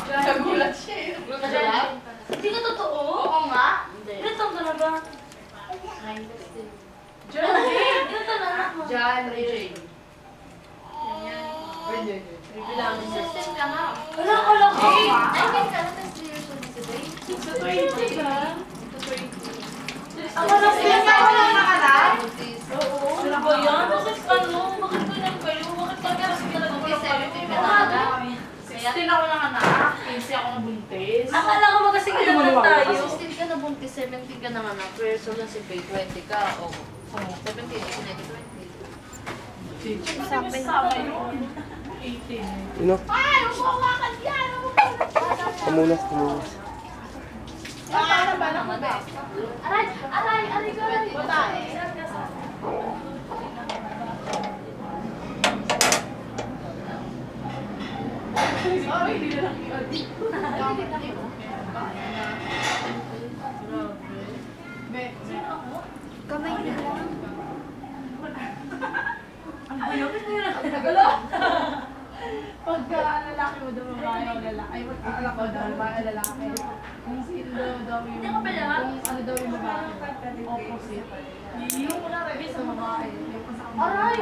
Nagulat siya eh. Hindi ka totoo? Oo nga. Ilan taon ka na ba? John Jane. Ilan taon na anak mo? John Jane. Bilangin siya. System ka nga. Wala ka lang ko. 19 ka na, tapos 3 years old na si Bay. Sa 20 ka. Ang anak niya Sila ka lang nakanak? Oo. Ano ba yan? Bakit ano? Bakit ba lang kayo? Bakit ba kasi ka lang Okay, 17 ka na anak. 16 ako nanganak. 15 ako nabuntis. Akala ko ba kasi kailangan tayo? 16 ka na buntis, 17 ka na anak. 3 years old na si Bay, 20 ka. O, 17, 18, 19, 20. Sama yun. 18. Sino? Ay! Umawakan yan! Pamunas, pamunas. Paano ba naman ba? Aray ka rin. Babae. Sorry, hindi na lang yun. Kamay na lang. Ang bayapit mo yun. Pagka lalaki mo daw babae o lalaki, ay pagka ko daw babae o lalaki, kung sino daw yung, Hindi ka pala. kung ano daw yung babae, opposite. Yung muna rin sa babae, yung sa Aray!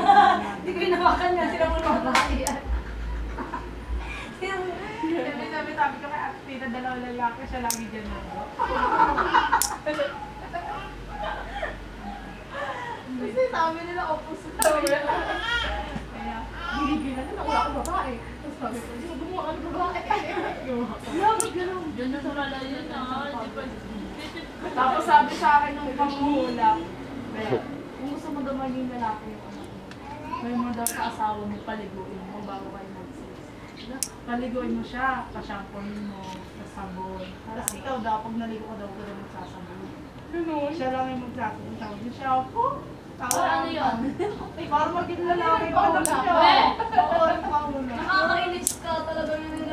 Hindi ko inawakan niya. Sila mo naman babae yan. Sabi ko kay Tita, dalawang lalaki, siya lagi dyan na. Kasi sabi nila opposite daw yan. Kaya, ginigilan nila, wala akong babae. Tapos sabi ko, sino gumawa ka ng babae? Bakit gano'n? Diyan na sa malayan na. Tapos sabi sa akin nung panghuhula, kung gusto mo daw maging lalaki yung anak mo, may mo daw sa asawa mo, paliguin mo bago kayo mag-sex. Paliguin mo siya, pashamponin mo, sabon. Tapos ikaw daw, pag naligo ka daw, ka daw magsasabon. Siya lang yung magsasabon. Tawag niya siya, oh! Ano yun? Para maging lalaki yung anak niya. Oo, panghuhula. Nakakainis ka talaga yun.